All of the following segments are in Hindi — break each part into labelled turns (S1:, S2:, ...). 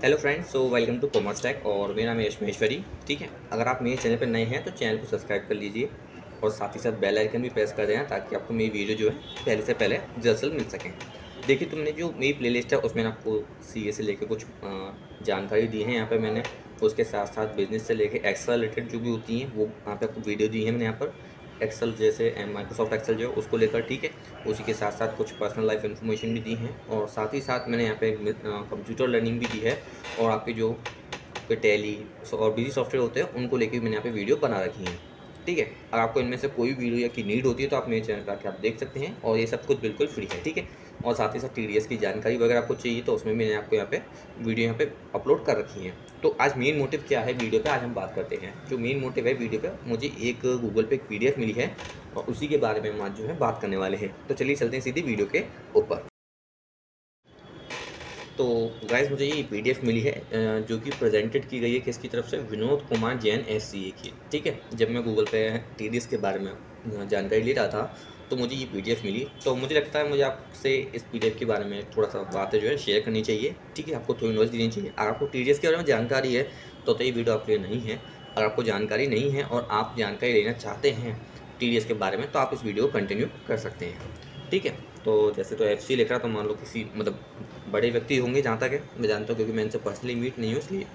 S1: Hello friends, so welcome to commerce tech और मेरा नाम है यशमेश्वरी। ठीक है, अगर आप मेरे चैनल पर नए हैं तो चैनल को सब्सक्राइब कर लीजिए और साथ ही साथ बेल आइकन भी प्रेस कर देना ताकि आपको मेरी वीडियो जो है पहले से पहले रिजल्ट मिल सकें। देखिए, तुमने जो मेरी प्लेलिस्ट है उसमें आपको सीए से लेकर कुछ जानकारी दी है यहाँ पर मैंने। उसके साथ साथ बिजनेस से लेकर एक्सेल रिलेटेड जो भी होती हैं वो यहाँ पे आपको वीडियो दी है मैंने यहाँ पर। एक्सेल जैसे माइक्रोसॉफ्ट एक्सेल जो है उसको लेकर, ठीक है। उसी के साथ साथ कुछ पर्सनल लाइफ इन्फॉर्मेशन भी दी है और साथ ही साथ मैंने यहाँ पे कंप्यूटर लर्निंग भी दी है और आपके जो कोई टैली और बिजी सॉफ्टवेयर होते हैं उनको लेके भी मैंने यहाँ पे वीडियो बना रखी है। ठीक है, अगर आपको इनमें से कोई वीडियो या की नीड होती है तो आप मेरे चैनल पर आके आप देख सकते हैं और ये सब कुछ बिल्कुल फ्री है। ठीक है, और साथ ही साथ टीडीएस की जानकारी वगैरह आपको चाहिए तो उसमें मैंने आपको यहाँ पे वीडियो यहाँ पे अपलोड कर रखी है। तो आज मेन मोटिव क्या है वीडियो पे, आज हम बात करते हैं। जो मेन मोटिव है वीडियो पे, मुझे एक गूगल पे एक पीडीएफ मिली है और उसी के बारे में हम आज जो है बात करने वाले हैं। तो चलिए चलते हैं सीधे वीडियो के ऊपर। तो गाइस, मुझे ये पीडीएफ मिली है जो कि प्रेजेंटेड की गई है किसकी तरफ से, विनोद कुमार जैन एससीए की। ठीक है, जब मैं गूगल पे टीडीएस के बारे में जानकारी ले रहा था तो मुझे ये पीडीएफ मिली। तो मुझे लगता है मुझे आपसे इस पीडीएफ के बारे में थोड़ा सा बातें जो है शेयर करनी चाहिए। ठीक है, आपको थोड़ी नॉलेज देनी चाहिए। अगर आपको टीडीएस के बारे में जानकारी है तो ये वीडियो आपके लिए नहीं है। अगर आपको जानकारी नहीं है और आप जानकारी लेना चाहते हैं टीडीएस के बारे में तो आप इस वीडियो को कंटिन्यू कर सकते हैं। ठीक है, तो जैसे तो एफसी लिख रहा तो मान लो किसी मतलब बड़े व्यक्ति होंगे, जहाँ तक है मैं जानता हूँ क्योंकि मैं इनसे पर्सनली मीट नहीं हूँ इसलिए।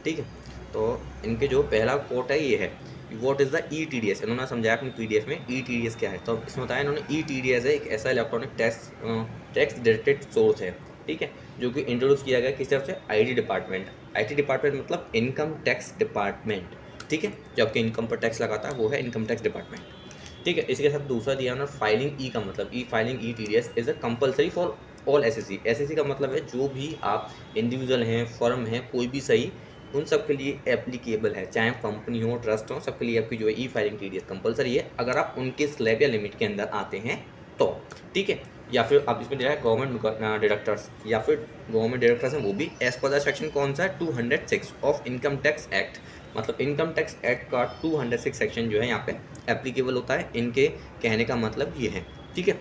S1: ठीक है, तो इनके जो पहला कोट है ये है, what is the E T D S. इन्होंने समझाया अपनी पीडीएफ में ई टी डी एस क्या है। तो इसमें बताया इन्होंने ई टी डी एस है एक ऐसा इलेक्ट्रॉनिक टैक्स डायरेक्टेड सोर्स है। ठीक है, जो कि इंट्रोड्यूस किया गया किस तरफ से, आईटी डिपार्टमेंट। आईटी डिपार्टमेंट मतलब इनकम टैक्स डिपार्टमेंट। ठीक है, जो आपके इनकम पर टैक्स लगाता है वो है इनकम टैक्स डिपार्टमेंट। ठीक है, इसके साथ दूसरा दिया उन्होंने फाइलिंग ई का मतलब, ई filing E T D S is a compulsory for all SSC. SSC का मतलब है जो भी आप इंडिविजुअल हैं, फर्म हैं, कोई भी सही, उन सब के लिए एप्लीकेबल है, चाहे कंपनी हो, ट्रस्ट हो, सबके लिए आपकी जो है ई फाइलिंग टीडीएस कंपलसरी है अगर आप उनके स्लैब या लिमिट के अंदर आते हैं तो। ठीक है, या फिर आप इसमें दे रहा है गवर्नमेंट डिडक्टर्स, या फिर गवर्नमेंट डिडक्टर्स हैं वो भी एज पर द सेक्शन कौन सा है, 206 ऑफ इनकम टैक्स एक्ट। मतलब इनकम टैक्स एक्ट का 206 सेक्शन जो है यहाँ पे एप्लीकेबल होता है। इनके कहने का मतलब ये है। ठीक है,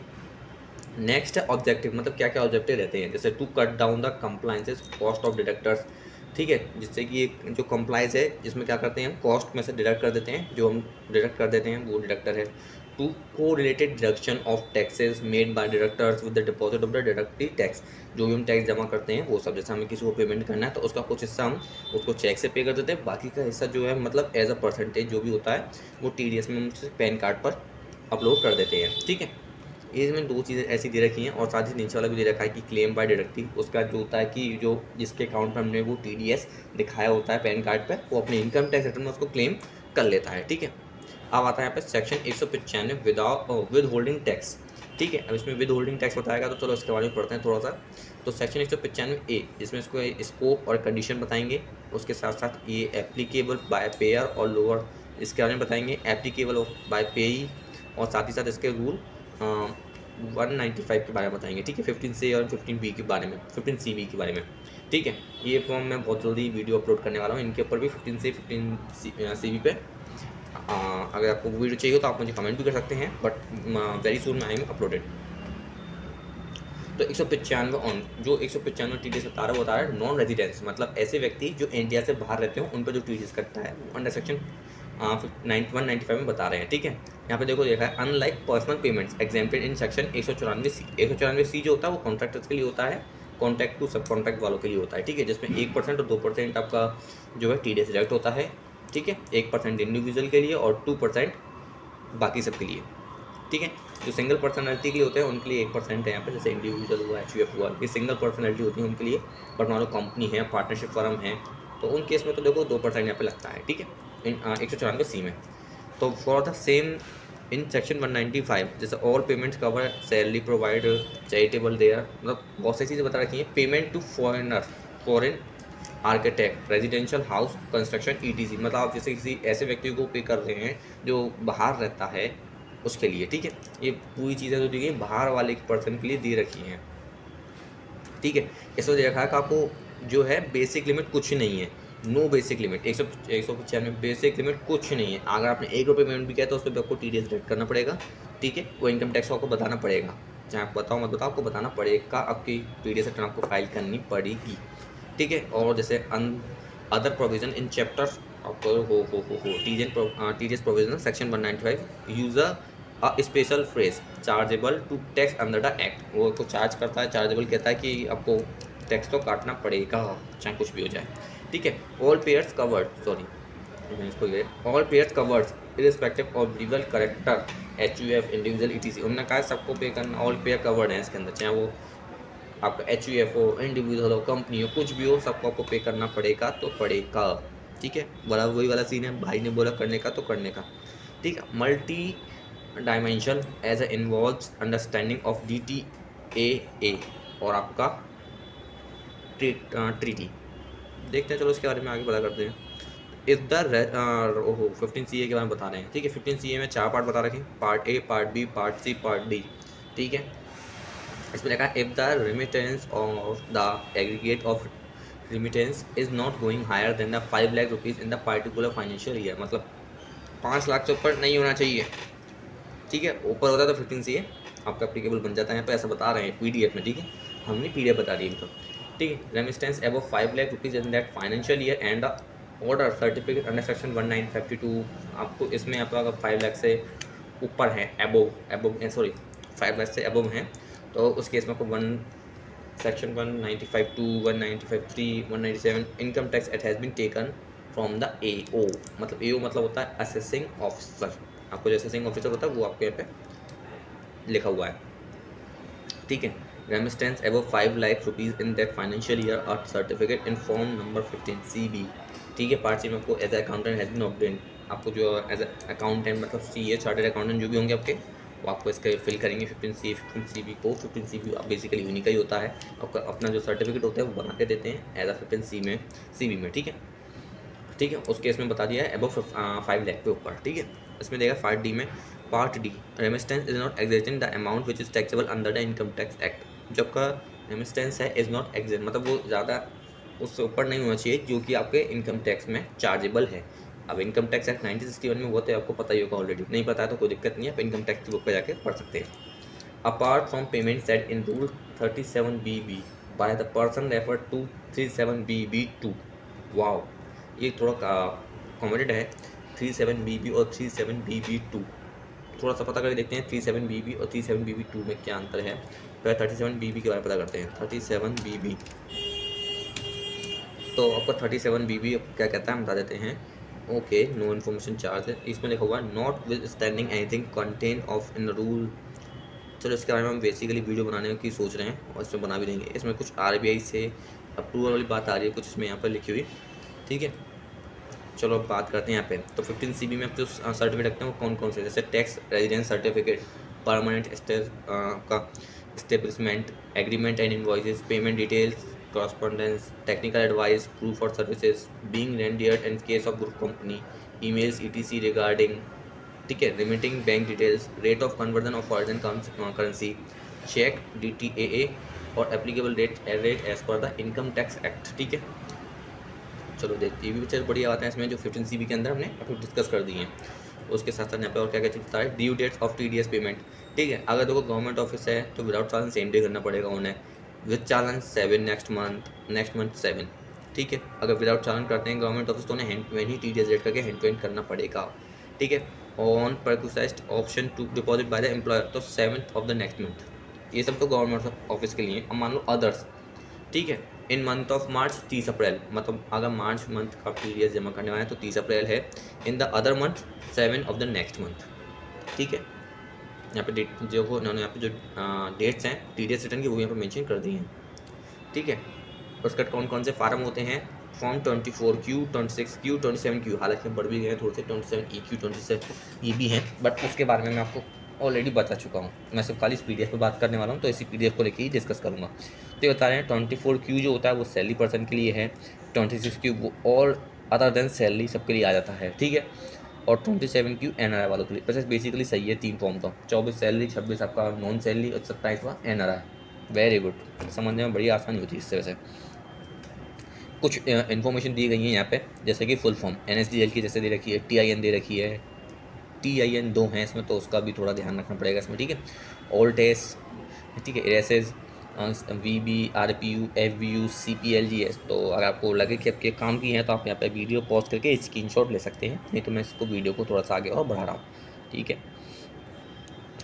S1: नेक्स्ट है ऑब्जेक्टिव, मतलब क्या क्या ऑब्जेक्टिव रहते हैं, जैसे to cut down the compliances cost of deductors. ठीक है, जिससे कि एक जो कंप्लाइंस है जिसमें क्या करते हैं हम कॉस्ट में से डिडक्ट कर देते हैं, जो हम डिडक्ट कर देते हैं वो डिडक्टर है। टू को related deduction of taxes made by deductors with the deposit of the deductive tax. जो भी हम टैक्स जमा करते हैं वो सब, जैसे हमें किसी को पेमेंट करना है तो उसका कुछ हिस्सा हम उसको चेक से पे कर देते हैं, बाकी का हिस्सा जो है मतलब एज अ परसेंटेज जो भी होता है वो टीडीएस में हम पैन कार्ड पर अपलोड कर देते हैं। ठीक है, इसमें दो चीज़ें ऐसी दे रखी हैं और साथ ही नीचे वाला भी दे रखा है कि क्लेम बाय डिडक्टिव। उसका जो होता है कि जो जिसके अकाउंट में हमने वो टीडीएस दिखाया होता है पैन कार्ड पर, वो अपने इनकम टैक्स रिटर्न में उसको क्लेम कर लेता है। ठीक है, अब आता है यहाँ पे सेक्शन 195 विद होल्डिंग टैक्स। ठीक है, अब इसमें विद होल्डिंग टैक्स बताएगा तो चलो इसके बारे में पढ़ते हैं थोड़ा सा। तो सेक्शन 195A इसमें इसको स्कोप और कंडीशन बताएंगे। उसके साथ साथ ये एप्लीकेबल बाय पेयर और लोअर, इसके बारे में बताएंगे, एप्लीकेबल बाय पेई, और साथ ही साथ इसके रूल 195 के बारे में बताएंगे। ठीक है, 15C और 15B के बारे में, 15CB के बारे में। ठीक है, ये फॉर्म मैं बहुत जल्दी वीडियो अपलोड करने वाला हूँ इनके ऊपर भी, 15C 15CB पे। अगर आपको वीडियो चाहिए तो आप मुझे कमेंट भी कर सकते हैं, but very soon I am uploaded. तो 195 ऑन, जो 195 टीडीएस बता रहा है वो बता रहा है नॉन रेजिडेंस, मतलब ऐसे व्यक्ति जो इंडिया से बाहर रहते हो उन पर जो टीडीएस कटता है वो अंडर सेक्शन 195 में बता रहे हैं। ठीक है, यहाँ पे देखो देखा है unlike personal payments exempted in section 194C। 194C जो होता है वो कॉन्ट्रैक्टर्स के लिए होता है, कॉन्ट्रैक्ट टू सब कॉन्ट्रैक्ट वालों के लिए होता है। ठीक है, जिसमें 1% और 2% आपका जो है टीडीएस डिडक्ट होता है। ठीक है, 1% इंडिविजुअल के लिए और 2% बाकी सब के लिए। ठीक है, जो सिंगल पर्सनैलिटी के लिए होते हैं उनके लिए 1% है यहाँ पे, जैसे इंडिविजुअल हुआ, एचयूएफ हुआ, ये सिंगल पर्सनैलिटी होती है उनके लिए। बट मान लो कंपनी है, पार्टनरशिप फर्म है, तो उन केस में तो देखो 2% यहाँ पे लगता है। ठीक है, इन 194C में। तो for the same in section 195 जैसे all payments cover salary provide charitable there, मतलब बहुत सारी चीज़ें बता रखी हैं। Payment to foreigner, foreign architect, residential house construction ETC, मतलब आप जैसे किसी ऐसे व्यक्ति को पे कर रहे हैं जो बाहर रहता है उसके लिए। ठीक है, ये पूरी चीज़ें जो दी गई बाहर वाले पर्सन के लिए दे रखी हैं। ठीक है, इसमें दे रखा है कि आपको जो है बेसिक लिमिट कुछ नहीं है, no basic limit, 195 basic limit कुछ नहीं है। अगर आपने 1 रुपये पेमेंट भी किया तो उस पर आपको टीडीएस डिडक्ट करना पड़ेगा। ठीक है, वो इनकम टैक्स को आपको बताना पड़ेगा, चाहे आप बताओ मत बताओ, आपको बताना पड़ेगा, आपकी टीडीएस रिटर्न आपको फाइल करनी पड़ेगी। ठीक है। और जैसे अदर प्रोविजन इन चैप्टर आपको हो TDS provision section 195 user a special phrase chargeable to tax under the act, वो को चार्ज करता है, चार्जेबल कहता है कि आपको टैक्स तो काटना पड़ेगा चाहे कुछ भी हो जाए। ठीक है। ऑल पेयर्स कवर्ड, सॉरी मैं इसको ये all pairs coverts irrespective of legal character HUF individual etc, उन्होंने कहा सबको पे करना, ऑल पेयर कवर्ड है इसके अंदर, चाहे वो आपका एचयूएफ हो, इंडिविजुअल हो, कंपनी हो, कुछ भी हो, सबको आपको पे करना पड़ेगा तो पड़ेगा। ठीक है। बड़ा वही वाला सीन है, भाई ने बोला करने का तो करने का। ठीक है। Multi dimension as a involves understanding of DTAA और आपका ट्रीटी। देखते हैं, चलो इसके बारे में आगे पता करते हैं। इस द ओहो 15 CA के बारे में बता रहे हैं। ठीक है। 15 CA में 4 पार्ट बता रखे हैं, part A, part B, part C, part D. ठीक है। इसमें लिखा है if the remittance of the aggregate of remittance is not going higher than the 5 lakh rupees in the particular financial year, मतलब 5 लाख से ऊपर नहीं होना चाहिए। ठीक है। ऊपर होता है तो 15 CA आपका एप्लीकेबल बन जाता है। यहाँ पे ऐसा बता रहे हैं PDF में। ठीक है। हमने PDF बता दी इनको। ठीक है। Remittance above 5 lakh rupees in that financial year and the order certificate under section 1952, आपको इसमें आपका अगर 5 लाख से ऊपर है, एबोव सॉरी 5 लाख से एबोव हैं, तो उस केस में आपको section 195(2), 195(3), 197 income tax it has been taken from the AO, मतलब AO मतलब होता है असेसिंग ऑफिसर। आपको जो असेसिंग ऑफिसर होता है वो आपके यहाँ पे लिखा हुआ है। ठीक है। Remittance above 5 lakh rupees in that financial year are certificate in form number 15 CB। ठीक है। पार्ट सी में आपको as accountant has been obtained, आपको जो एज अकाउंटेंट मतलब CA चार्टर्ड अकाउंटेंट जो भी होंगे आपके, वो आपको इसके फिल करेंगे 15 CB को। 15 CB आप बेसिकली उन्हीं का ही होता है, आपका अपना जो सर्टिफिकेट होता है वो बना के देते हैं एज अ 15 CB में। ठीक है। ठीक है। उस केस में बता दिया है अबव 5 लाख पे ऊपर। ठीक है। इसमें देगा part D remittance is not existing the amount which is taxable under the income tax act, जो आपका रेमिटेंस है इज नॉट एग्जिस्ट, मतलब वो ज़्यादा उससे ऊपर नहीं होना चाहिए जो कि आपके इनकम टैक्स में चार्जेबल है। अब इनकम टैक्स एक्ट 1961 में वो तो आपको पता ही होगा ऑलरेडी, नहीं पता है तो कोई दिक्कत नहीं है, आप इनकम टैक्स की बुक पर जाके पढ़ सकते हैं। Apart from payment set in rule 37BB by the person refer to 37BB2, wow ये थोड़ा कॉमेंटेड है 37BB और 37BB2, थोड़ा सा पता करके देखते हैं 37BB और 37BB2 में क्या अंतर है। पहले 37BB के बारे में पता करते हैं। 37BB तो आपको 37BB क्या कहता है हम बता देते हैं। ओके, नो इन्फॉर्मेशन चार्ज है, इसमें लिखा हुआ है not with standing anything content of in rule. चलो इसके बारे में हम बेसिकली वीडियो बनाने की सोच रहे हैं और इसमें बना भी देंगे। इसमें कुछ RBI से अप्रूवल वाली बात आ रही है, कुछ इसमें यहाँ पर लिखी हुई। ठीक है। चलो अब बात करते हैं यहाँ पे। तो 15 CB में जो सर्टिफिकेट रखते हैं वो कौन कौन से, जैसे टैक्स रेजिडेंस सर्टिफिकेट, परमानेंट का establishment agreement and invoices, payment details, correspondence, technical advice, proof for services being rendered in case of group company, emails etc regarding, ठीक है, remitting bank details, rate of conversion of foreign currency, check DTAA और applicable rate as per the income tax act। ठीक है। चलो देखते ये भी पिक्चर बढ़िया आता है इसमें, जो 15 CB के अंदर हमने आपको डिस्कस कर दी है। उसके साथ साथ यहाँ पे और क्या क्या चीज़ बता है, due dates of TDS payment. ठीक है। अगर देखो गवर्नमेंट ऑफिस है तो विदाउट चालान सेम डे करना पड़ेगा उन्हें, विद चालान 7 नेक्स्ट मंथ 7। ठीक है। अगर विदाउट चालान करते हैं गवर्नमेंट ऑफिस तो उन्हें हैंड टू हैंड ही TDS रेट करके हैंड टू हैंड करना पड़ेगा। ठीक है। On perquisites option to deposit by the employer तो 7th of the next month. ये सब तो गवर्नमेंट ऑफिस के लिए। अब मान लो अदर्स, ठीक है, इन मंथ ऑफ मार्च 30 अप्रैल, मतलब अगर मार्च मंथ का TDS जमा करने वाले हैं तो 30 अप्रैल है। In the other month 7 of the next month. ठीक है। यहाँ पे डेट जो हो इन्होंने यहाँ पे जो डेट्स हैं TDS रिटर्न की वो यहाँ पे मेंशन कर दी हैं। ठीक है। उसका कौन कौन से फार्म होते हैं, फॉर्म 24Q, 26Q, 27Q, हालांकि बढ़ भी गए हैं थोड़े से, 27EQ, 27 भी हैं, बट उसके बारे में मैं आपको ऑलरेडी बता चुका हूँ। मैं सिर्फ खाली इस PDF पे बात करने वाला हूँ, तो इसी PDF को लेके ही डिस्कस करूँगा। तो ये बता रहे हैं 24Q जो होता है वो सैलरी पर्सन के लिए है, 26Q वो ऑल अदर देन सैलरी सबके लिए आ जाता है। ठीक है। और 27Q NRI वालों के लिए। प्रोसेस बेसिकली सही है, 3 फॉर्म का, 24 सैलरी, 26 आपका नॉन सैलरी और 27वां NRI। वेरी गुड, समझने में बड़ी आसानी होती है इससे। वैसे कुछ इन्फॉर्मेशन दी गई है यहाँ पे, जैसे कि फुल फॉर्म NSDL की जैसे दे रखी है, TIN दे रखी है, TIN 2 हैं इसमें तो उसका भी थोड़ा ध्यान रखना पड़ेगा इसमें। ठीक है। ऑल टेस्ट, ठीक है, एरेसेस, VB, RPU, FBU, CPLGS। तो अगर आपको लगे कि आपके काम की है तो आप यहाँ पे वीडियो पॉज करके स्क्रीनशॉट ले सकते हैं, नहीं तो मैं इसको वीडियो को थोड़ा सा आगे और बढ़ा रहा हूँ, ठीक है।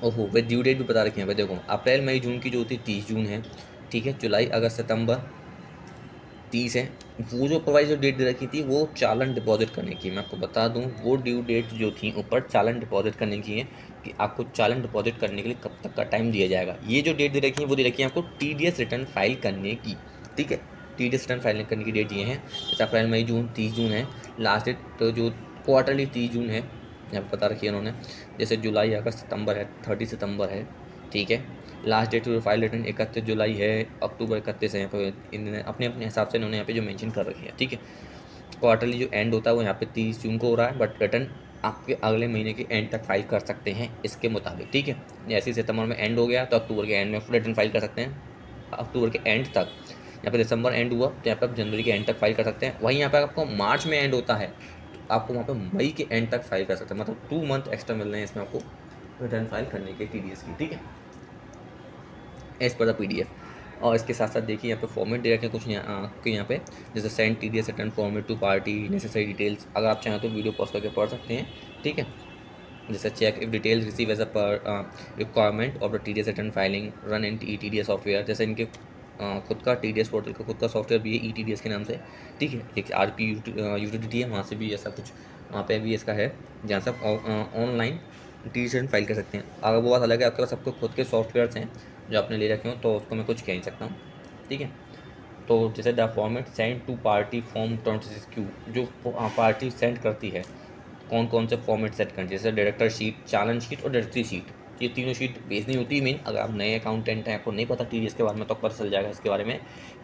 S1: ओहो, वे ड्यू डेट भी बता रखी है भाई, देखो अप्रैल मई जून की जो होती है 30 जून है, ठीक है। जुलाई अगस्त सितंबर 30 है। वो जो प्रोवाइज जो डेट दे रखी थी वो चालान डिपॉजिट करने की, मैं आपको बता दूं वो ड्यू डेट जो थी ऊपर चालान डिपॉजिट करने की है, कि आपको चालान डिपॉजिट करने के लिए कब तक का टाइम दिया जाएगा। ये जो डेट दे रखी है वो दे रखी है आपको TDS रिटर्न फाइल करने की, ठीक है। TDS रिटर्न फाइल करने की डेट ये है, जैसे अप्रैल मई जून 30 जून है, लास्ट डेट तो जो क्वार्टरली 30 जून है, यहाँ पर बता रखी है उन्होंने। जैसे जुलाई अगस्त सितंबर है 30 सितंबर है, ठीक है। Last date to file return 31 जुलाई है, अक्टूबर 31 है, यहाँ पे इन्होंने अपने अपने हिसाब से इन्होंने यहाँ पे जो मेंशन कर रखी है, ठीक है। क्वार्टरली जो एंड होता है वो यहाँ पे 30 जून को हो रहा है, बट रिटर्न आपके अगले महीने के एंड तक फाइल कर सकते हैं इसके मुताबिक, ठीक है। जैसे ही सितंबर में एंड हो गया तो अक्टूबर के एंड में रिटर्न फाइल कर सकते हैं, अक्टूबर के एंड तक। यहाँ पे दिसंबर एंड हुआ तो यहाँ पे आप जनवरी के एंड तक फाइल कर सकते हैं। वहीं यहाँ पे आपको मार्च में एंड होता है तो आपको वहाँ पे मई के एंड तक फाइल कर सकते हैं, मतलब 2 मंथ एक्स्ट्रा मिल रहे हैं इसमें आपको रिटर्न फाइल करने के TDS की, ठीक है, एज पर द PDF। और इसके साथ साथ देखिए यहाँ पे फॉर्मेट दे रखे हैं कुछ यहाँ पे, जैसे send TDS return format to party, necessary details, अगर आप चाहें तो वीडियो पॉज करके पढ़ सकते हैं, ठीक है। जैसे check if details receive as a per requirement of the TDS return filing run in ETDS software, जैसे इनके खुद का TDS पोर्टल का खुद का सॉफ्टवेयर भी है ETDS के नाम से, ठीक है। एक RP यूटिलिटी है, वहाँ से भी ऐसा कुछ वहाँ पे भी इसका है, जहाँ से आप ऑनलाइन TDS रिटर्न फाइल कर सकते हैं। अगर वो बात अलग है आपके पास सबको खुद के सॉफ्टवेयर्स हैं जो आपने ले रखे हो, तो उसको मैं कुछ कह नहीं सकता हूँ, ठीक है। तो जैसे the format send to party form 26Q, जो पार्टी सेंड करती है कौन कौन से फॉर्मेट सेट करनी है, जैसे डायरेक्टर शीट, चालन शीट और डायरेक्टरी शीट, ये तीनों शीट भेजनी होती है मेन। अगर आप नए अकाउंटेंट हैं, आपको नहीं पता TDS के बारे में, तो पता चल जाएगा इसके बारे में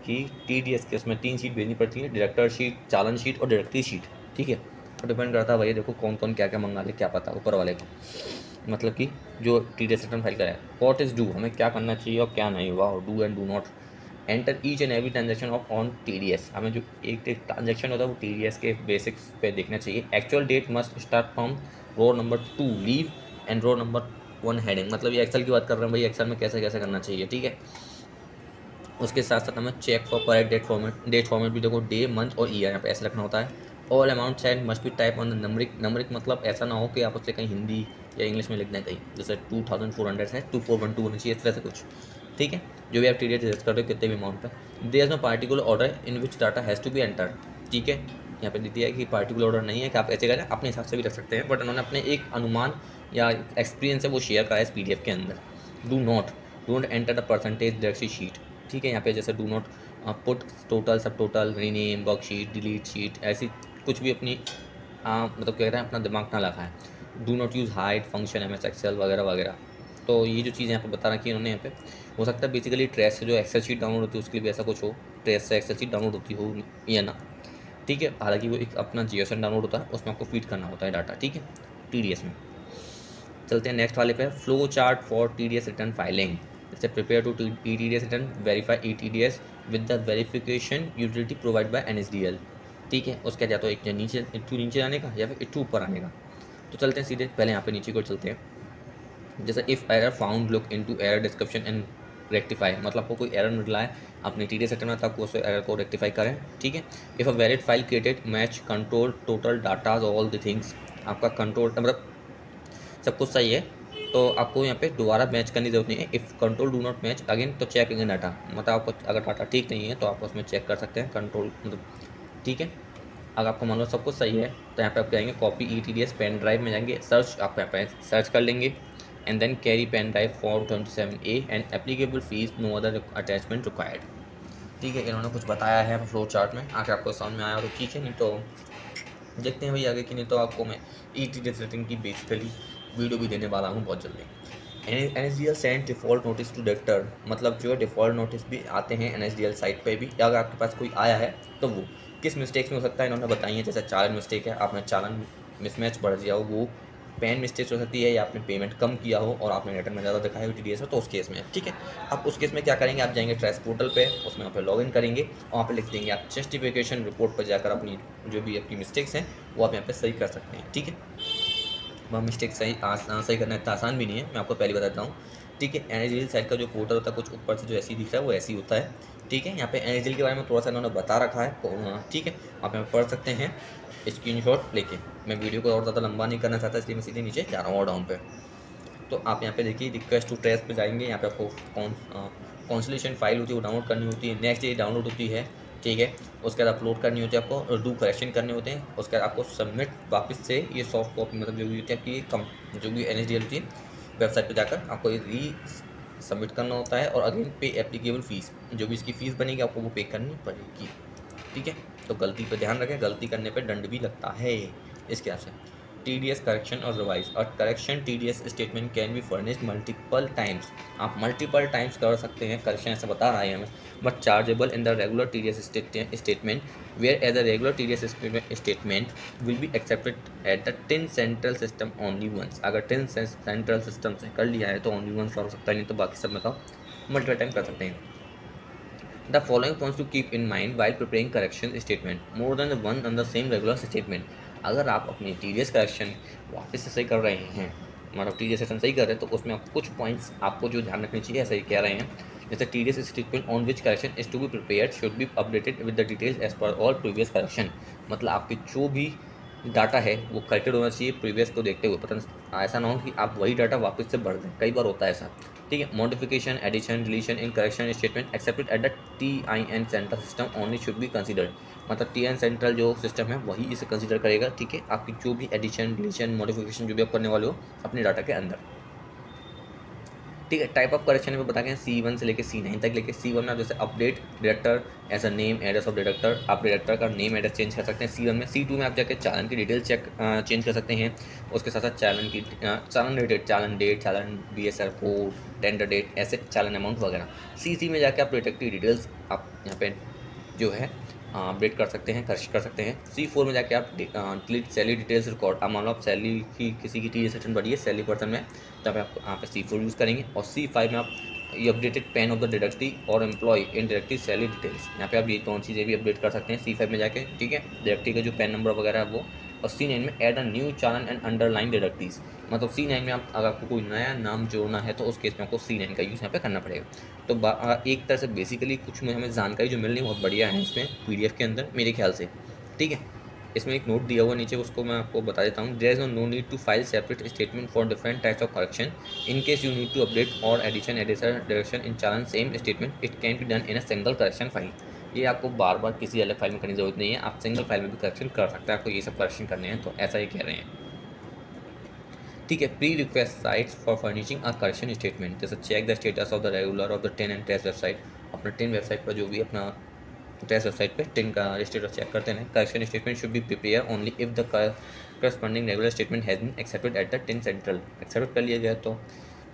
S1: कि TDS के उसमें 3 शीट भेजनी पड़ती है, डायरेक्टर शीट, चालन शीट और डायरेक्टरी शीट, ठीक है। तो डिपेंड करता है भाई, देखो कौन कौन क्या क्या मंगा ले, क्या पता ऊपर वाले को, मतलब कि जो TDS रिटर्न फाइल कराए। व्हाट इज़ डू, हमें क्या करना चाहिए और क्या नहीं, वाह, do and do not. Enter each and every transaction of on TDS, हमें जो एक ट्रांजेक्शन होता है वो TDS के बेसिक्स पे देखना चाहिए। Actual date must start from row number 2 leave and row number 1 heading, मतलब ये एक्सेल की बात कर रहे हैं भाई, एक्सेल में कैसे कैसे करना चाहिए, ठीक है। उसके साथ साथ हमें check for correct date format भी देखो, डे मंथ और ईयर यहाँ पे ऐसे रखना होता है। All amount send must be type on the numeric मतलब ऐसा ना हो कि आप उससे कहीं हिंदी या इंग्लिश में लिख दें कहीं, जैसे 2400 है 2412 होना चाहिए, इस तरह से कुछ, ठीक है। जो भी आप TDS रजिस्टर कर रहे हो कितने भी अमाउंट पे, there is no particular order in which data has to be entered, ठीक है। यहाँ पे दिया है कि पार्टिकुलर ऑर्डर नहीं है कि आप ऐसे करें, अपने हिसाब से भी रख सकते हैं, बट उन्होंने अपने एक अनुमान या एक्सपीरियंस है वो शेयर करा है इस PDF के अंदर। Do not enter the percentage directory sheet, ठीक है। यहाँ पे जैसे डू नॉट पुट टोटल सब total rename worksheet delete sheet, ऐसी कुछ भी अपनी मतलब क्या कहते हैं अपना दिमाग ना लगाएं। Do not use hide function MS excel वगैरह वगैरह। तो ये जो चीज़ यहाँ पे बता रखी है इन्होंने यहाँ पे, हो सकता है बेसिकली ट्रेस से जो एक्सेल शीट डाउनलोड होती है उसके लिए भी ऐसा कुछ हो, ट्रेस से एक्सेल शीट डाउनलोड होती हो या ना, ठीक है। हालांकि वो एक अपना GSN डाउनलोड होता है, उसमें आपको फीड करना होता है डाटा, ठीक है, TDS में। चलते हैं नेक्स्ट वाले पे, flow chart for TDS return filing. जैसे prepare to TDS return verify ETDS with the verification utility provide by NSDL, ठीक है। उसके या तो एक नीचे इट्टू नीचे आने का या फिर इट्टू ऊपर आने का। तो चलते हैं सीधे पहले यहाँ पे नीचे को चलते हैं। जैसे if error found look into error description and rectify, मतलब आपको कोई एरर मिला है अपने TDS रिटर्न में, तो आपको उस एरर को रेक्टिफाई करें, ठीक है। If a valid file created match control total datas all the things, आपका कंट्रोल मतलब सब कुछ सही है तो आपको यहाँ पे दोबारा मैच करने की जरूरत नहीं है। If control do not match again तो चेक अगेन डाटा, मतलब आपको अगर डाटा ठीक नहीं है तो आप उसमें चेक कर सकते हैं कंट्रोल मतलब, ठीक है। अगर आपको मान लो सब कुछ सही है तो यहाँ पे आप जाएंगे कॉपी ETDS पेन ड्राइव में जाएंगे, सर्च आप यहाँ पे सर्च कर लेंगे and then carry pen drive for 27A and applicable fees no other attachment required, ठीक है। इन्होंने कुछ बताया है फ्लो चार्ट में, आगे आपको समझ में आया तो ठीक है, नहीं तो देखते हैं भाई आगे की, नहीं तो आपको मैं ETDS रेटिंग की बेसिकली वीडियो भी देने वाला हूँ बहुत जल्दी। NSDL send default notice to deductor, मतलब जो है डिफ़ॉल्ट नोटिस भी आते हैं NSDL साइट पे भी, अगर आपके पास कोई आया है तो वो किस मिस्टेक्स में हो सकता है इन्होंने बताई है। जैसे चालान मिस्टेक है, आपने चालान मिसमैच पढ़ दिया हो, वो पेन मिस्टेक हो सकती है, या आपने पेमेंट कम किया हो और आपने रिटर्न में ज़्यादा दिखाया हो TDS में, तो उस केस में, ठीक है। आप उस केस में क्या करेंगे, आप जाएंगे ट्रेस पोर्टल पे, उसमें वहाँ पे लॉगिन करेंगे और वहाँ पे लिख देंगे आप जस्टिफिकेशन रिपोर्ट पर जाकर अपनी जो भी आपकी मिस्टेक्स हैं वो आप यहाँ पे सही कर सकते हैं, ठीक है। मिस्टेक सही करना इतना आसान भी नहीं है, मैं आपको पहले बताता हूँ। ठीक है, एनएसडीएल साइट का जो पोर्टल होता है कुछ ऊपर से जो ऐसे ही दिख रहा है वो ऐसे ही होता है। ठीक है, यहाँ पे एनएसडीएल के बारे में थोड़ा सा इन्होंने बता रखा है। ठीक है, आप यहाँ पे पढ़ सकते हैं स्क्रीनशॉट लेके। मैं वीडियो को और ज़्यादा लंबा नहीं करना चाहता, इसलिए मैं सीधे नीचे जा रहा हूँ और डाउन पे। तो आप यहाँ पे देखिए रिक्वेस्ट टू ट्रेस पे जाएंगे, यहाँ पे आपको कॉन्सोलेशन फाइल होती है वो डाउनलोड करनी होती है, नेक्स्ट डे डाउनलोड होती है। ठीक है, उसके बाद अपलोड करनी होती है आपको, डू करेक्शन करने होते हैं, उसके बाद आपको सबमिट वापस से ये सॉफ्ट कॉपी मतलब जो भी होती है आपकी जो भी एनएसडीएल होती है वेबसाइट पे जाकर आपको री सबमिट करना होता है, और अगेन पे एप्लीकेबल फीस, जो भी इसकी फ़ीस बनेगी आपको वो पे करनी पड़ेगी। ठीक है, तो गलती पे ध्यान रखें, गलती करने पे दंड भी लगता है। इसके हिसाब से TDS करेक्शन और रिवाइज, और correction TDS statement can be furnished multiple times, आप मल्टीपल टाइम्स कर सकते हैं करेक्शन, ऐसा बता रहा है हमें, but chargeable in the regular TDS statement where as a regular TDS statement will be accepted at the TIN central system only once. अगर टिन सेंट्रल सिस्टम से कर लिया है तो ओनली वंस हो सकता है, नहीं तो बाकी सब में तो मल्टीपल टाइम कर सकते हैं। The following points to keep in mind while preparing correction statement: more than one on the same regular statement। अगर आप अपनी TDS करेक्शन वापस से सही कर रहे हैं, मतलब TDS सेशन सही कर रहे हैं, तो उसमें आप कुछ पॉइंट्स आपको जो ध्यान रखने चाहिए ऐसा ही कह रहे हैं। जैसे TDS statement on which correction is to be prepared should be updated with the details as per all previous correction. मतलब आपकी जो भी डाटा है वो करेक्टेड होना चाहिए प्रीवियस को देखते हुए, पता ऐसा ना हो कि आप वही डाटा वापस से भर दें, कई बार होता है ऐसा। ठीक है, modification addition deletion in correction statement accepted at the TIN central system only should be considered. मतलब TIN सेंट्रल जो सिस्टम है वही इसे कंसीडर करेगा। ठीक है, आपकी जो भी एडिशन डिलीशन मॉडिफिकेशन जो भी आप करने वाले हो अपने डाटा के अंदर। ठीक है, टाइप ऑफ करेक्शन में बता के C1 से लेकर C9 तक। लेके C1 में आप जैसे update director as a name address of director, आप डायरेक्टर का नेम एड्रेस चेंज कर सकते हैं C1 में। C2 में आप जाके चालान की डिटेल चेंज कर सकते हैं, उसके साथ साथ चालान डेट, चालान BSR कोड, टेंडर डेट, ऐसे चालान अमाउंट वगैरह। C3 में जाके आप डिटेक्टिव डिटेल्स आप यहाँ पे जो है अपडेट कर सकते हैं, कर सकते हैं। C4 में जाके आप डिलीट सैलरी डिटेल्स रिकॉर्ड, अब मान लो आप सैलरी की किसी की TDS रिटर्न बढ़ी है सैलरी पर्सन में, तब आप यहाँ पे C4 यूज़ करेंगे। और C5 में आप ये updated pan of the directory और employee in directory salary details, यहाँ पे आप ये दोनों चीज़ें भी अपडेट कर सकते हैं C5 में जाके। ठीक है, डायरेक्टरी का जो पैन नंबर वगैरह है वो। और C9 में add a new challan and underline directories, मतलब C9 में आप अगर आपको कोई नया नाम जोड़ना है तो उस केस में आपको C9 का यूज़ यहाँ पे करना पड़ेगा। तो एक तरह से बेसिकली कुछ में हमें जानकारी जो मिल रही है बहुत बढ़िया है इसमें PDF के अंदर मेरे ख्याल से। ठीक है, इसमें एक नोट दिया हुआ नीचे, उसको मैं आपको बता देता हूँ। There is no need to file separate statement for different types of correction in case you need to update और addition addition direction in challan same statement it can be done in a single correction file. ये आपको बार बार किसी अलग फाइल में करने की जरूरत नहीं है, आप सिंगल फाइल में भी करेक्शन कर सकते हैं। आपको ये सब करेक्शन करने हैं तो ऐसा ही कह रहे हैं। ठीक है, prerequisites for furnishing a correction statement, जैसे check the status of the regular of the TIN and test website. अपना टिन वेबसाइट पर जो भी अपना टेस्ट वेबसाइट पे टिन का स्टेटस चेक करते हैं। Correction statement should be prepare only if the corresponding regular statement has been accepted at the TIN central, accept कर लिया गया तो।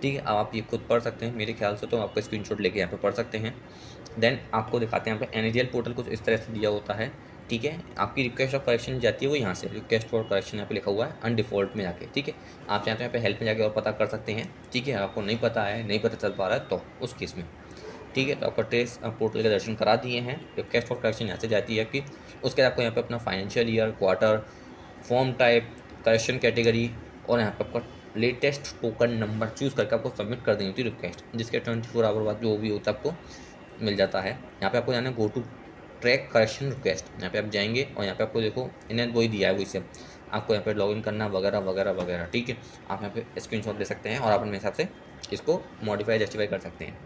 S1: ठीक है, अब आप ये खुद पढ़ सकते हैं मेरे ख्याल से, तो आपको स्क्रीनशॉट लेके यहाँ पे पढ़ सकते हैं। देन आपको दिखाते हैं यहाँ पे एनएसडीएल पोर्टल कुछ इस तरह से दिया होता है। ठीक है, आपकी रिक्वेस्ट ऑफ करेक्शन जाती है वो यहाँ से, रिक्वेस्ट फॉर करेक्शन यहाँ पे लिखा हुआ है अनडिफॉल्ट में जाके। ठीक है, आप यहाँ पे हेल्प में जाके और पता कर सकते हैं। ठीक है, आपको नहीं पता है, नहीं पता चल पा रहा है तो उस केस में। ठीक है, तो आपका टेस्ट पोर्टल के दर्शन करा दिए हैं। रिक्वेस्ट फॉर करेक्शन यहाँ से जाती है आपकी, उसके बाद आपको यहाँ पे अपना financial year, quarter, form type, correction category, और यहाँ पे आपका लेटेस्ट टोकन नंबर चूज़ करके आपको सबमिट कर देनी होती है रिक्वेस्ट, जिसके 24 आवर बाद जो भी होता है आपको मिल जाता है। यहाँ पे आपको जाना go to track correction request, यहाँ पे आप जाएंगे और यहाँ पे आपको देखो इन्हें वही दिया है वही से आपको यहाँ पे लॉगिन करना वगैरह वगैरह वगैरह। ठीक है, आप यहाँ पे स्क्रीनशॉट ले सकते हैं और आप अपने हिसाब से इसको मॉडिफाई जस्टिफाई कर सकते हैं।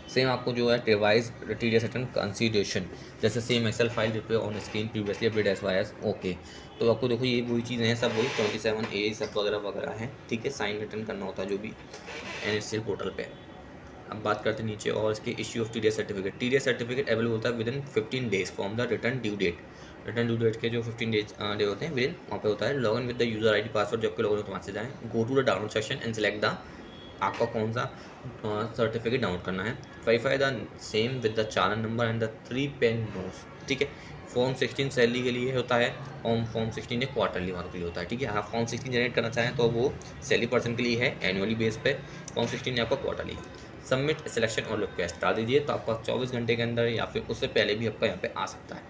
S1: सेम आपको जो है रिवाइज TDS रिटर्न कंसीडरेशन, जैसे same excel file replay on screen previously update S Y S okay. तो आपको देखो ये वही चीज़ें हैं, सब वही 27A सब वगैरह वगैरह हैं। ठीक है, साइन रिटर्न करना होता है जो भी NSDL पोर्टल पे। अब बात करते हैं नीचे और इसके issue of TDS certificate. TDS certificate available होता है within 15 days from the return due date. Return due date के जो 15 डे होते हैं विद इन वहाँ पे होता है। Login with the user ID password, जबकि लॉगिन तो वहाँ से जाएँ, go to the download section and select the आपका कौन सा सर्टिफिकेट डाउनलोड करना है। Verify the same with the challan number and the 3 pen notes. ठीक है, फॉर्म 16 सैलरी के लिए होता है, फॉर्म 16 एक क्वार्टरली वालों के लिए होता है। ठीक है, आप फॉर्म 16 जनरेट करना चाहें तो वो सैलरी पर्सन के लिए है एनुअली बेस पे, फॉर्म 16 आपका क्वार्टरली। सबमिट सिलेक्शन और रिक्वेस्ट डाल दीजिए तो आपका 24 घंटे के अंदर या फिर उससे पहले भी आपका यहाँ पे आ सकता है।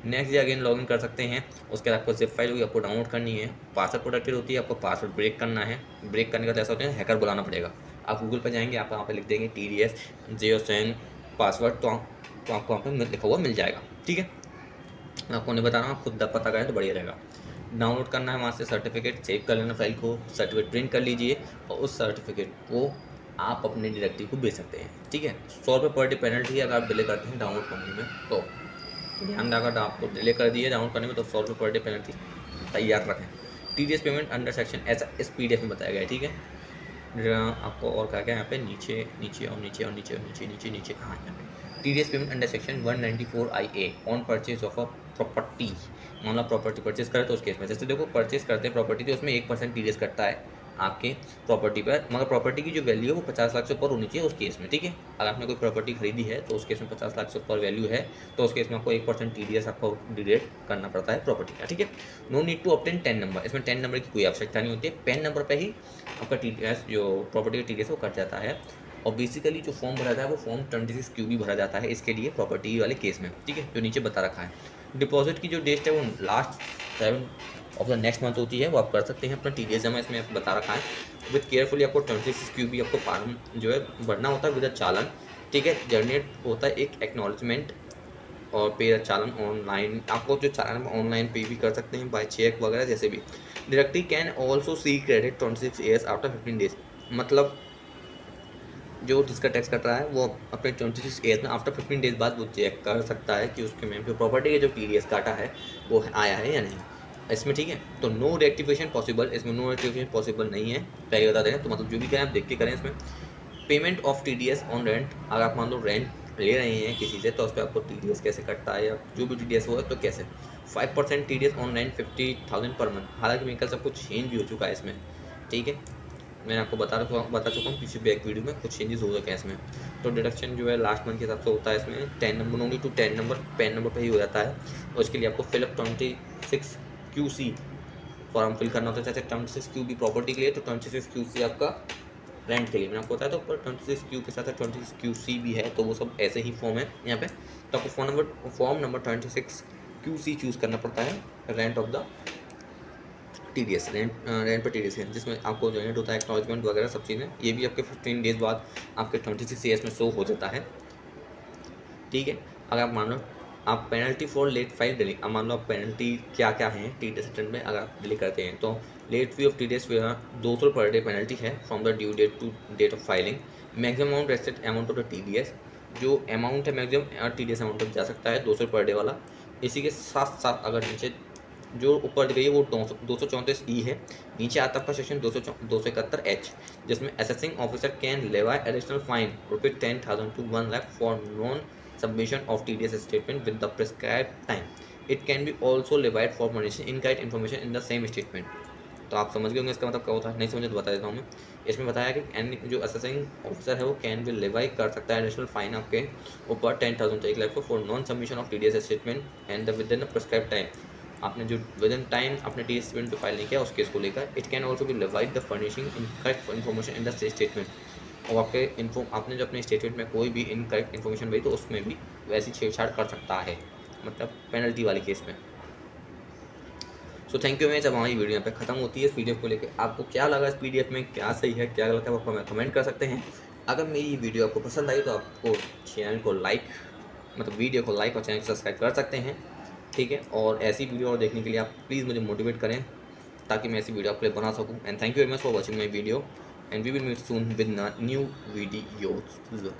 S1: नेक्स्ट डे अगेन लॉगिन कर सकते हैं। उसके बाद आपको जिप फाइल होगी, आपको डाउनलोड करनी है। पासवर्ड प्रोटेक्टेड होती है, आपको पासवर्ड ब्रेक करना है। ब्रेक करने का तो ऐसा होता है हैकर बुलाना पड़ेगा। आप गूगल पर जाएंगे, आप वहाँ पर लिख देंगे TDS JSON पासवर्ड, तो आपको वहाँ पर लिखा हुआ मिल जाएगा। ठीक है, आपको नहीं बता रहा हूँ, आप खुद पता करें तो बढ़िया रहेगा। डाउनलोड करना है वहाँ से सर्टिफिकेट, सेव कर लेना फाइल को, सर्टिफिकेट प्रिंट कर लीजिए और उस सर्टिफिकेट को आप अपने डायरेक्टरी को भेज सकते हैं। ठीक है, 100 रुपये पर डे पेनल्टी है अगर आप डिले करते हैं डाउनलोड करने में, तो ध्यान रखा आपको डिले कर दिए डाउनलोड करने में तो 100 रुपये पर डे पेनल्टी तैयार रखें। TDS पेमेंट अंडर सेक्शन ऐसा इस PDF में बताया गया है। ठीक है, आपको और क्या क्या यहाँ पे नीचे नीचे और नीचे और नीचे और नीचे नीचे नीचे कहाँ यहाँ पे TDS payment under section 194IA on purchase of a property. मान लो प्रॉपर्टी परचेज करे तो उस केस में, जैसे देखो परचेज करते हैं प्रॉपर्टी तो उसमें 1% TDS कटता है आपके प्रॉपर्टी पर, मगर प्रॉपर्टी की जो वैल्यू है वो 50 लाख से ऊपर होनी चाहिए उस केस में। ठीक है, अगर आपने कोई प्रॉपर्टी खरीदी है तो उस केस में 50 लाख से ऊपर वैल्यू है तो उस केस में आपको 1% TDS आपको डिडक्ट करना पड़ता है प्रॉपर्टी का। ठीक है, no need to obtain 10 number, इसमें 10 नंबर की कोई आवश्यकता नहीं होती है। पैन नंबर पर ही आपका TDS जो प्रॉपर्टी का TDS वो कट जाता है। और बेसिकली जो फॉर्म भरा जाता है वो फॉर्म 26Q भरा जाता है इसके लिए प्रॉपर्टी वाले केस में। ठीक है, जो नीचे बता रखा है। डिपॉजिट की जो डेट है वो last 7 of the next month होती है, वो आप कर सकते हैं अपना TDS जमा, इसमें आपको बता रखा है। विद केयरफुली आपको 26Q भी आपको फॉर्म जो है भरना होता है विद अ चालान। ठीक है, जनरेट होता है एक एक्नॉलेजमेंट और पे चालान ऑनलाइन, आपको जो चालान ऑनलाइन पे भी कर सकते हैं बाय चेक वगैरह जैसे भी। Directly can also see credit 26 years after 15 days, मतलब जो जिसका टैक्स कट रहा है वो अपने 26 ईयर्स में आफ्टर 15 डेज बाद वो चेक कर सकता है कि उसके में जो प्रॉपर्टी का जो TDS काटा है वो आया है या नहीं इसमें। ठीक है, तो नो रेक्टिफिकेशन पॉसिबल, इसमें नो रेक्टिफिकेशन पॉसिबल नहीं है, पहले बता दें। तो मतलब जो भी करें आप देख के करें इसमें। Payment of TDS on rent, अगर आप मान लो रेंट ले रहे हैं किसी से तो उस पर आपको TDS कैसे कटता है या जो भी TDS हो तो कैसे। 5% TDS on rent 50,000 per month, हालांकि मेरे सब कुछ चेंज भी हो चुका है इसमें। ठीक है, मैंने आपको बता चुका हूँ पीछे बैक वीडियो में कुछ चेंजेस हो गए हैं इसमें। तो डिडक्शन जो है लास्ट मंथ के हिसाब से होता है इसमें 10 number, only to 10 number PAN number पर ही हो जाता है। और इसके लिए आपको फिलअप 26QC फॉर्म फिल करना होता है। जैसे 26QB प्रॉपर्टी के लिए तो 26QC आपका रेंट के लिए मैंने आपको बताया, तो ऊपर 26Q के साथ 26QC भी है, तो वो सब ऐसे ही फॉर्म है यहाँ पे। तो आपको फॉर्म नंबर 26QC चूज़ करना पड़ता है rent of the TDS, rent पर TDS है, जिसमें आपको जनरेट होता है एक्नॉलेजमेंट वगैरह सब चीज़ें। ये भी आपके 15 डेज बाद आपके 26 ईयर्स में शो हो जाता है। ठीक है, अगर आप मान लो आप penalty for late file delay, अब मान लो आप पेनल्टी क्या क्या है TDS रिटर्न में अगर आप डिले करते हैं तो late fee of TDS 200 per day penalty है from the due date to date of filing. Maximum amount rested amount of the TDS, जो अमाउंट है मैक्सिमम TDS अमाउंट तक जा सकता है 200 पर डे वाला। इसी के साथ साथ अगर नीचे जो ऊपर दी गई है वो 234E है, नीचे आता है आपका सेक्शन 271H, जिसमें assessing officer can लेवाई additional fine ₹10,000 to 1 lakh for non submission of TDS statement with the prescribed time. It can B also levied for furnishing incorrect information in the same statement. तो आप समझ गए होंगे इसका मतलब क्या होता है, नहीं समझे तो बता देता हूँ मैं। इसमें बताया कि जो असेसिंग ऑफिसर है वो कैन बी लेवाई कर सकता है एडिशनल फाइन आपके ऊपर 10,000 से 1 lakh for non submission of TDS statement and with in the prescribed time. आपने जो विद इन टाइम अपने TDS स्टेटमेंट पे फाइल नहीं किया उस केस को लेकर। It can also be levied the furnishing incorrect information in the statement, और आपके आपने जो अपने स्टेटमेंट में कोई भी इनकरेक्ट इन्फॉर्मेशन भेजी तो उसमें भी वैसी छेड़छाड़ कर सकता है, मतलब पेनल्टी वाले केस में। So thank you. मैं जब हमारी वीडियो यहाँ पे खत्म होती है इस PDF को लेकर, आपको क्या लगा इस PDF में, क्या सही है क्या गलत है, आपको कमेंट कर सकते हैं। अगर मेरी ये वीडियो आपको पसंद आई तो आपको चैनल को लाइक, मतलब वीडियो को लाइक और चैनल को सब्सक्राइब कर सकते हैं। ठीक है, और ऐसी वीडियो और देखने के लिए आप प्लीज़ मुझे मोटिवेट करें ताकि मैं ऐसी वीडियो आपके लिए बना सकूं। And thank you very much for watching my video and we will meet soon with new videos.